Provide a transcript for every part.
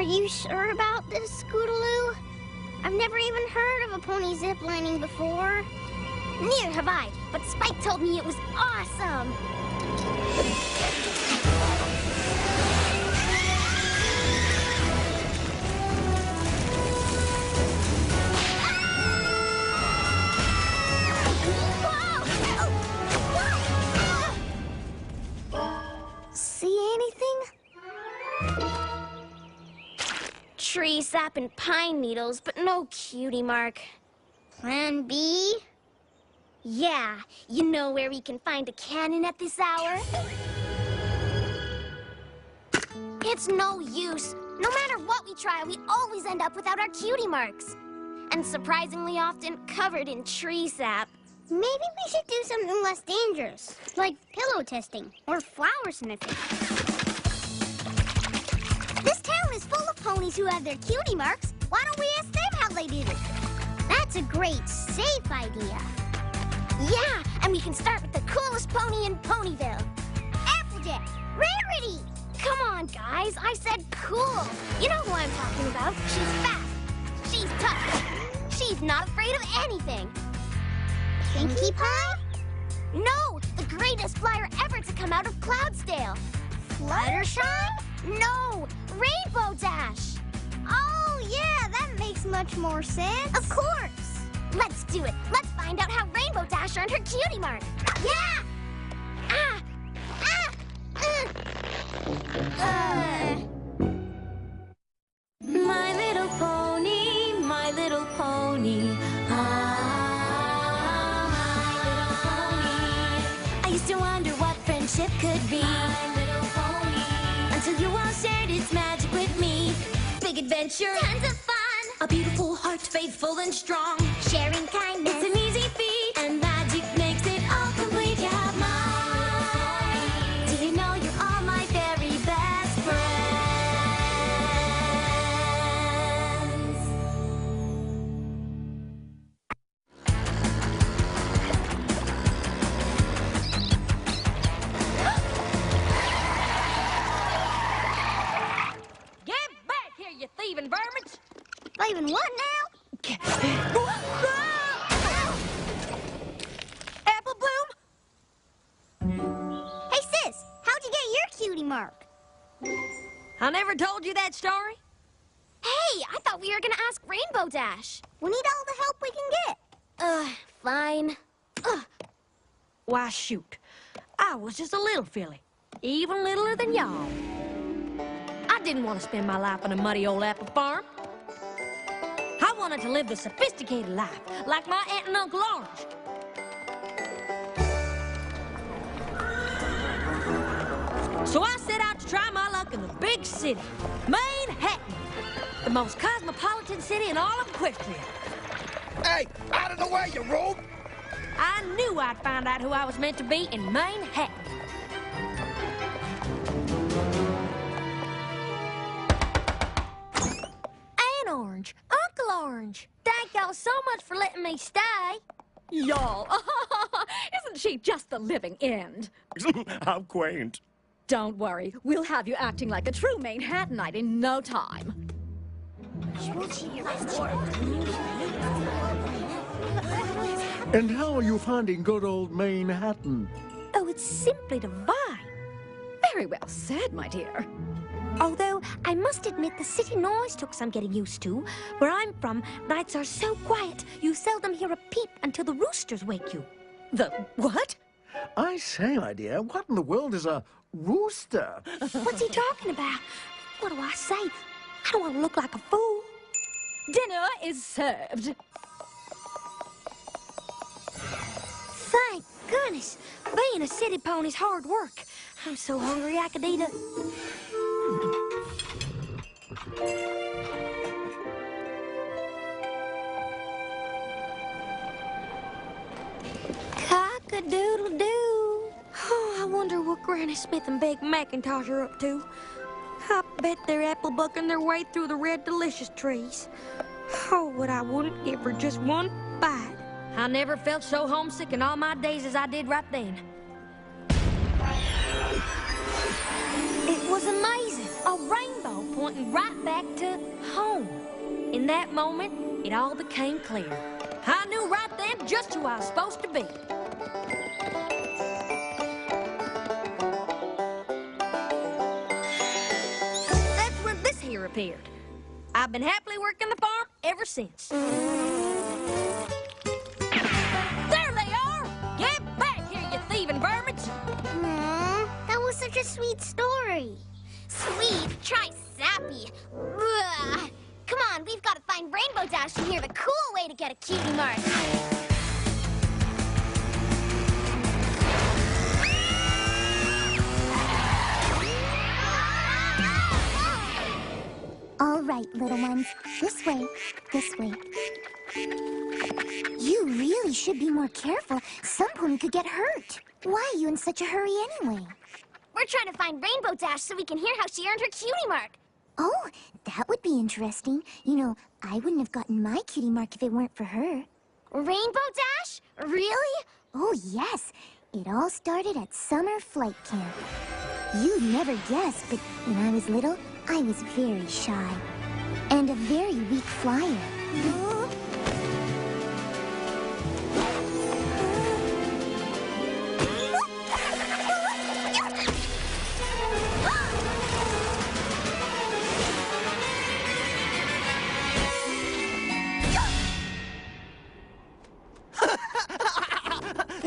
Are you sure about this, Scootaloo? I've never even heard of a pony ziplining before. Neither have I, but Spike told me it was awesome. See anything? Tree sap and pine needles, but no cutie mark. Plan B? Yeah, you know where we can find a cannon at this hour? It's no use. No matter what we try, we always end up without our cutie marks. And surprisingly often covered in tree sap. Maybe we should do something less dangerous, like pillow testing or flower sniffing. This town is full of ponies who have their cutie marks. Why don't we ask them how they did it? That's a great, safe idea. Yeah, and we can start with the coolest pony in Ponyville. Applejack, Rarity! Come on, guys, I said cool. You know who I'm talking about. She's fast. She's tough. She's not afraid of anything. Pinkie Pie? No, the greatest flyer ever to come out of Cloudsdale. Fluttershy? No, Rainbow Dash. Oh, yeah, that makes much more sense. Of course. Let's do it. Let's find out how Rainbow Dash earned her cutie mark. Yeah! Ah! Ah! My little pony, my little pony. I used to wonder what friendship could be. My little pony. Until you all shared its magic with me. Big adventure, tons of fun. A beautiful heart, faithful and strong. Sharing kindness, it's an easy feat. And magic makes it all complete. You have mine. Do you know you're all my very best friends? Get back here, you thieving vermins! Thieving what now? Apple Bloom? Hey, sis, how'd you get your cutie mark? I never told you that story? Hey, I thought we were gonna ask Rainbow Dash. We need all the help we can get. Fine. Why, shoot. I was just a little filly, even littler than y'all. I didn't want to spend my life on a muddy old apple farm. I wanted to live the sophisticated life, like my aunt and Uncle Orange. So I set out to try my luck in the big city, Manhattan, the most cosmopolitan city in all of Equestria. Hey, out of the way, you rogue! I knew I'd find out who I was meant to be in Manhattan. Aunt Orange, Uncle Orange, thank y'all so much for letting me stay. Y'all, isn't she just the living end? How quaint. Don't worry, we'll have you acting like a true Manhattanite in no time. And how are you finding good old Manhattan? Oh, it's simply divine. Very well said, my dear. Although, I must admit the city noise took some getting used to. Where I'm from, nights are so quiet, you seldom hear a peep until the roosters wake you. The what? I say, my dear, what in the world is a rooster? What's he talking about? What do I say? I don't want to look like a fool. Dinner is served. Thank goodness. Being a city pony's hard work. I'm so hungry I could eat a... Cock-a-doodle-doo. Oh, I wonder what Granny Smith and Big Macintosh are up to. I bet they're apple bucking their way through the red delicious trees. Oh, what I wouldn't give for just one bite. I never felt so homesick in all my days as I did right then. It was amazing. A rainbow pointing right back to home. In that moment, it all became clear. I knew right then just who I was supposed to be. That's when this here appeared. I've been happily working the farm ever since. There they are! Get back here, you thieving vermins! That was such a sweet story. Sweet? Try sappy. Ugh. Come on, we've got to find Rainbow Dash and hear the cool way to get a cutie mark. All right, little ones. This way. This way. You really should be more careful. Some pony could get hurt. Why are you in such a hurry anyway? We're trying to find Rainbow Dash so we can hear how she earned her cutie mark. Oh, that would be interesting. You know, I wouldn't have gotten my cutie mark if it weren't for her. Rainbow Dash? Really? Oh, yes. It all started at summer flight camp. You'd never guess, but when I was little, I was very shy. And a very weak flyer.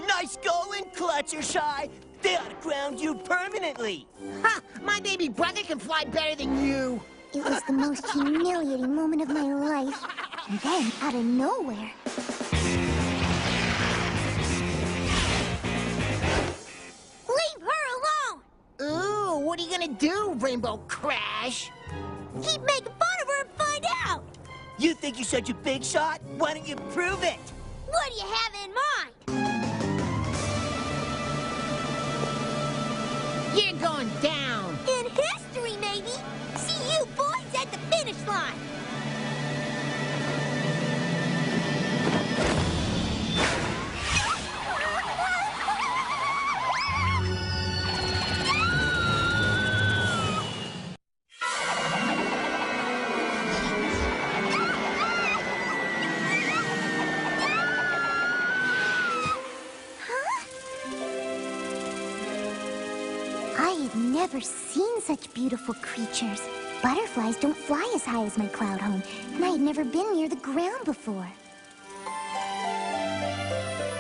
Nice going, Clutcher Shy. They ought to ground you permanently. Ha! My baby brother can fly better than you. It was the most humiliating moment of my life. And then, out of nowhere... Leave her alone! Ooh, what are you gonna do, Rainbow Crash? Keep making fun of her and find out! You think you're such a big shot? Why don't you prove it? What do you have in mind? You're going down. In history, maybe. See you boys at the finish line. I had never seen such beautiful creatures. Butterflies don't fly as high as my cloud home, and I had never been near the ground before.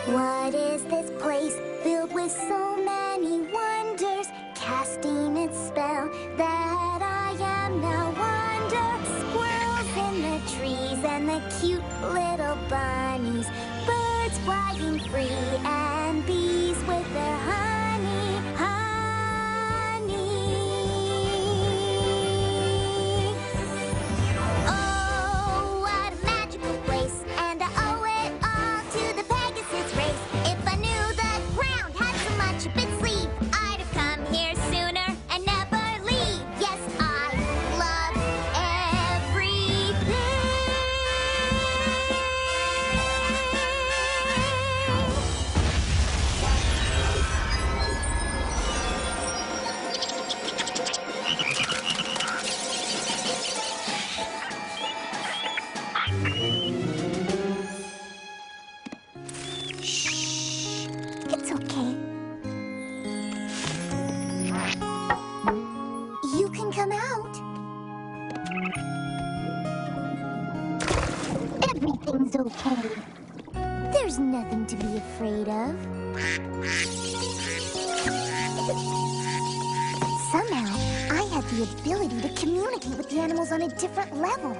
What is this place filled with so many wonders, casting its spell that I am now wonder? Squirrels in the trees and the cute little bunnies, birds flying free and bees with their honey, honey. Oh, what a magical place, and I owe it all to the Pegasus race. If I knew the ground had so much up its sleeve, I'd have come here sooner and never leave. Yes, I love everything. Shh. It's okay. You can come out. Everything's okay. There's nothing to be afraid of. Somehow, I had the ability to communicate with the animals on a different level.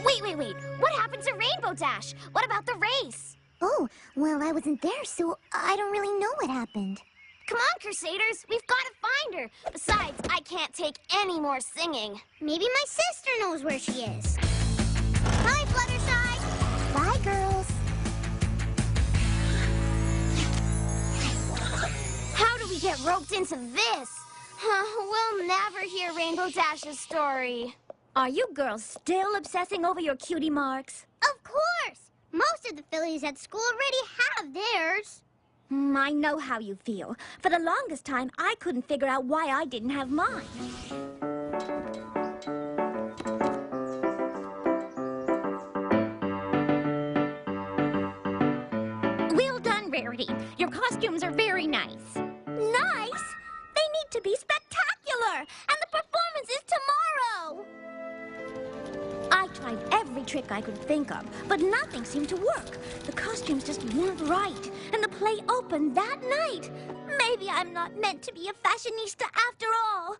Wait. What happened to Rainbow Dash? What about the race? Oh, well, I wasn't there, so I don't really know what happened. Come on, Crusaders. We've got to find her. Besides, I can't take any more singing. Maybe my sister knows where she is. Bye, Fluttershy. Bye, girls. How do we get roped into this? We'll never hear Rainbow Dash's story. Are you girls still obsessing over your cutie marks? Of course. Most of the fillies at school already have theirs. I know how you feel. For the longest time, I couldn't figure out why I didn't have mine. Well done, Rarity. Your costumes are very nice. Nice? They need to be spectacular! And the performance is tomorrow! I tried every trick I could think of, but nothing seemed to work. The costumes just weren't right, and the play opened that night. Maybe I'm not meant to be a fashionista after all.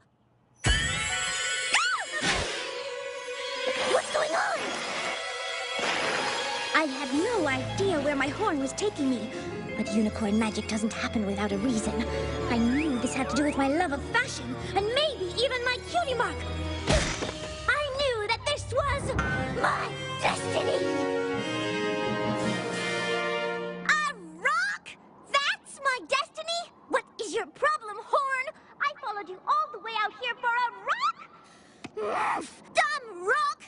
What's going on? I had no idea where my horn was taking me. But unicorn magic doesn't happen without a reason. I knew this had to do with my love of fashion, and maybe even my cutie mark. I knew that this was my destiny. A rock? That's my destiny? What is your problem, horn? I followed you all the way out here for a rock? Dumb rock!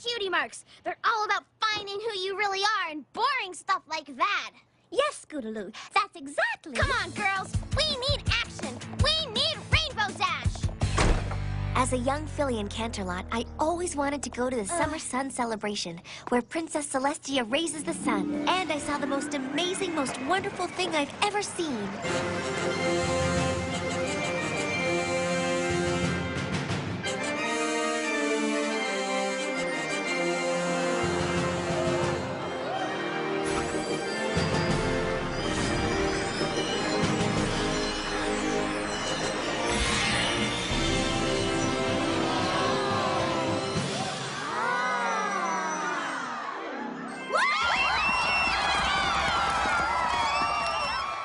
Cutie marks. They're all about finding who you really are and boring stuff like that. Yes, Scootaloo, that's exactly... Come on, girls. We need action. We need Rainbow Dash. As a young filly in Canterlot, I always wanted to go to the Summer Sun Celebration, where Princess Celestia raises the sun. And I saw the most amazing, most wonderful thing I've ever seen.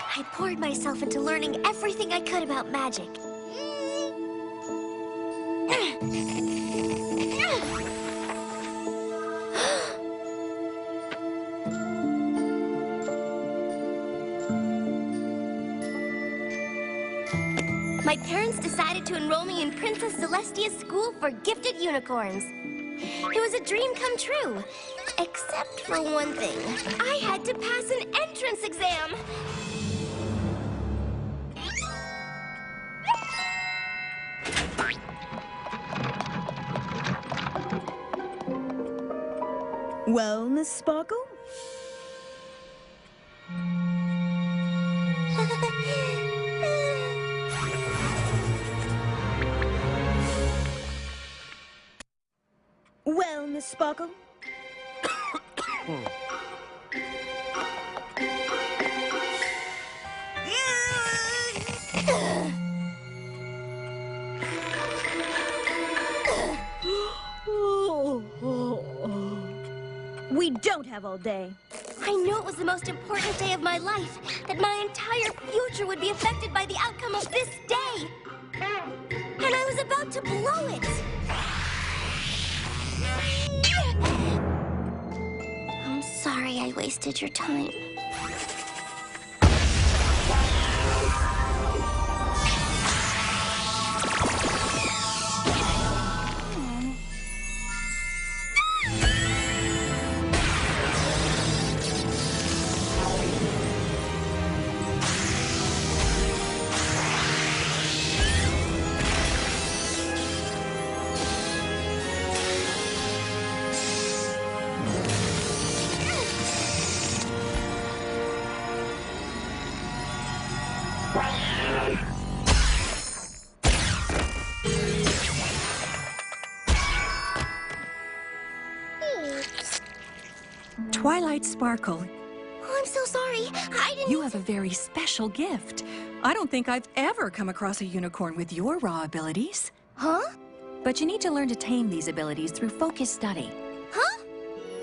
I poured myself into learning everything I could about magic. My parents decided to enroll me in Princess Celestia's school for gifted unicorns. It was a dream come true, except for one thing. I had to pass an entrance exam. Well, Miss Sparkle? Well, Miss Sparkle? We don't have all day. I knew it was the most important day of my life, that my entire future would be affected by the outcome of this day. And I was about to blow it. I'm sorry I wasted your time. Twilight Sparkle, Oh, I'm so sorry. I didn't... you have a very special gift. I don't think I've ever come across a unicorn with your raw abilities. Huh? But you need to learn to tame these abilities through focused study. Huh?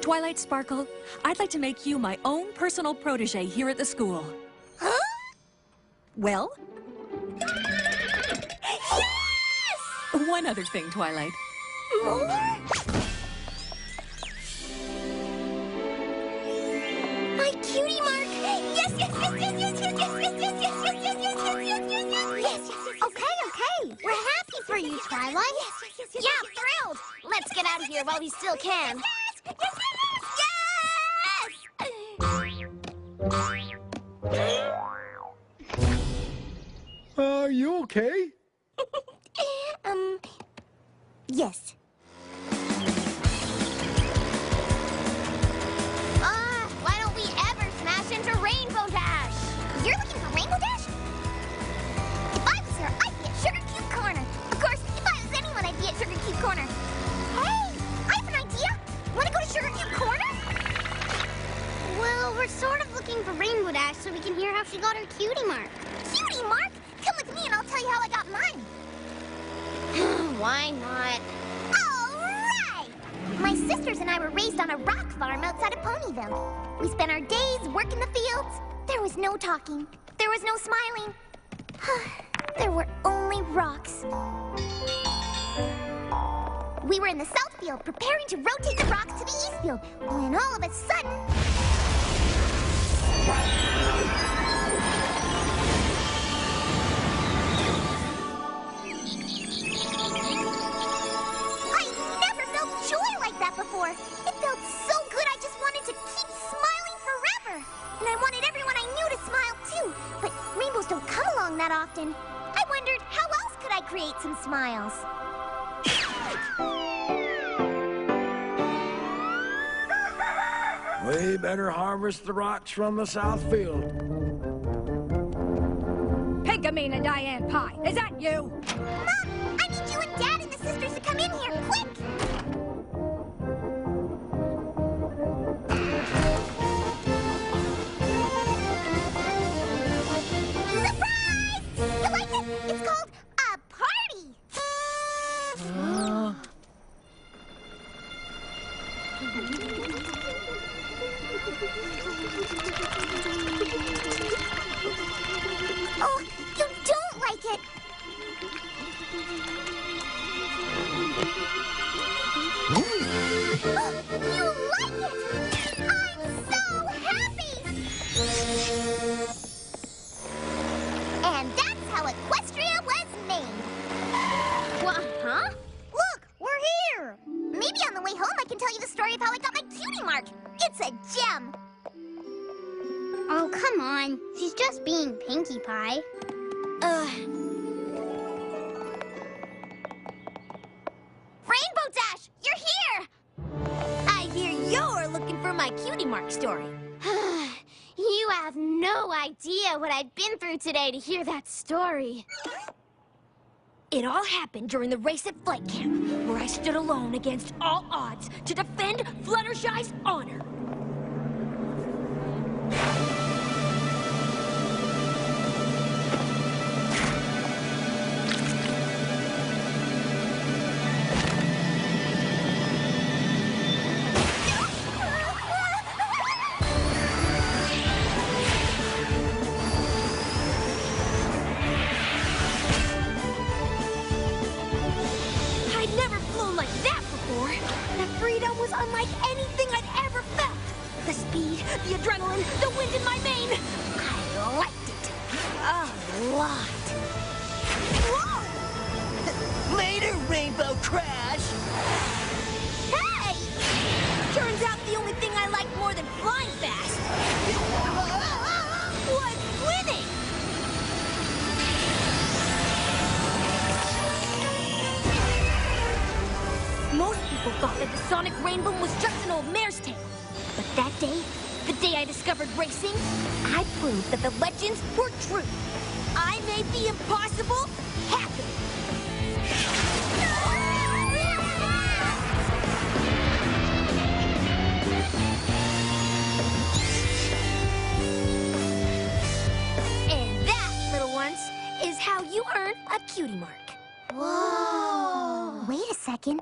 Twilight Sparkle, I'd like to make you my own personal protege here at the school. Huh? Well? Yes! One other thing, Twilight. More? My cutie mark! Yes, yes, yes, yes, yes, yes, yes, yes, yes, yes, yes, yes, yes, yes, yes, yes, yes, yes. Okay, okay. We're happy for you, Twilight. Yeah, thrilled. Let's get out of here while we still can. Yes, yes, yes, Are you okay? Yes. Why don't we ever smash into Rainbow Dash? You're looking for Rainbow Dash? If I was her, I'd be at Sugar Cube Corner. Of course, if I was anyone, I'd be at Sugar Cube Corner. Hey, I have an idea. Want to go to Sugar Cube Corner? Well, we're sort of looking for Rainbow Dash so we can hear how she got her cutie mark. Cutie mark? Come with me and I'll tell you how I got mine. Why not? All right! My sisters and I were raised on a rock farm outside of Ponyville. We spent our days working the fields. There was no talking. There was no smiling. There were only rocks. We were in the south field preparing to rotate the rocks to the east field when all of a sudden... before. It felt so good I just wanted to keep smiling forever. And I wanted everyone I knew to smile too. But rainbows don't come along that often. I wondered how else could I create some smiles? We better harvest the rocks from the south field. Pinkamena Diane Pie, is that you? Mom, I need you and Dad and the sisters to come in here, quick! It's called a party! Oh, you don't like it! You like it! I'm so happy! And that's how Equestria was made. What, huh? Look, we're here. Maybe on the way home I can tell you the story of how I got my cutie mark. It's a gem. Oh, come on. She's just being Pinkie Pie. Rainbow Dash, you're here! I hear you're looking for my cutie mark story. You have no idea what I've been through today to hear that story. It all happened during the race at Flight Camp, where I stood alone against all odds to defend Fluttershy's honor. Unlike anything I'd ever felt. The speed, the adrenaline, the wind in my mane. I liked it. A lot. Whoa! Later, Rainbow Crash! Hey! Turns out the only thing I like more than flying fast was winning! Most people thought that the Sonic Rainbow was just an old mare's tale. But that day, the day I discovered racing, I proved that the legends were true. I made the impossible happen. And that, little ones, is how you earn a cutie mark. Whoa! Wait a second.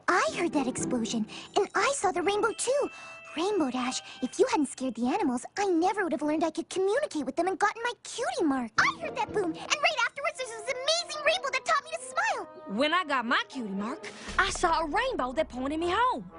I heard that explosion, and I saw the rainbow too. Rainbow Dash, if you hadn't scared the animals, I never would have learned I could communicate with them and gotten my cutie mark. I heard that boom, and right afterwards there's this amazing rainbow that taught me to smile. When I got my cutie mark, I saw a rainbow that pointed me home.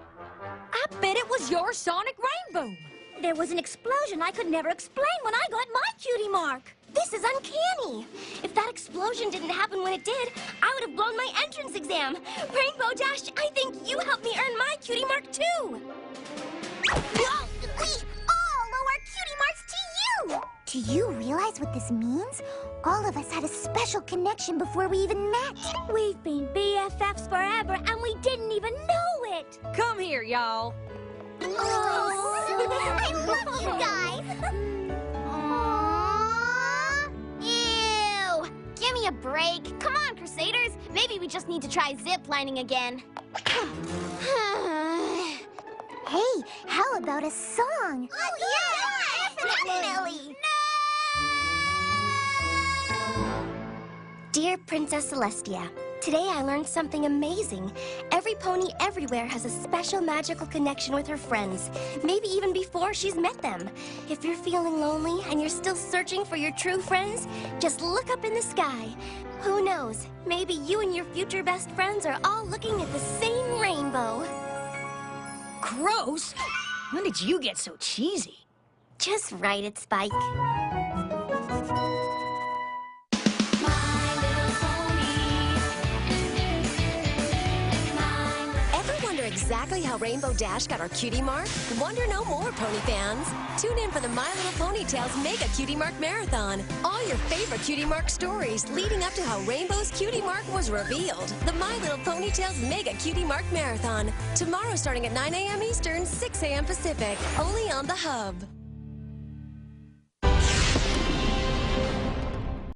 I bet it was your sonic rainbow. There was an explosion I could never explain when I got my cutie mark. This is uncanny. If that explosion didn't happen when it did, I would have blown my entrance exam. Rainbow Dash, I think you helped me earn my cutie mark too. We all owe our cutie marks to you! Do you realize what this means? All of us had a special connection before we even met. We've been BFFs forever, and we didn't even know it! Come here, y'all. Oh, I love you guys! Aww. Ew! Give me a break. Come on, Crusaders. Maybe we just need to try zip-lining again. Hey, how about a song? Oh, yeah! Definitely! Dear Princess Celestia, today I learned something amazing. Every pony everywhere has a special magical connection with her friends, maybe even before she's met them. If you're feeling lonely and you're still searching for your true friends, just look up in the sky. Who knows, maybe you and your future best friends are all looking at the same rainbow. Gross! When did you get so cheesy? Just write it, Spike. Exactly how Rainbow Dash got our cutie mark? Wonder no more, pony fans. Tune in for the My Little Ponytails Mega Cutie Mark Marathon. All your favorite cutie mark stories leading up to how Rainbow's cutie mark was revealed. The My Little Ponytails Mega Cutie Mark Marathon. Tomorrow starting at 9 a.m. Eastern, 6 a.m. Pacific. Only on the Hub.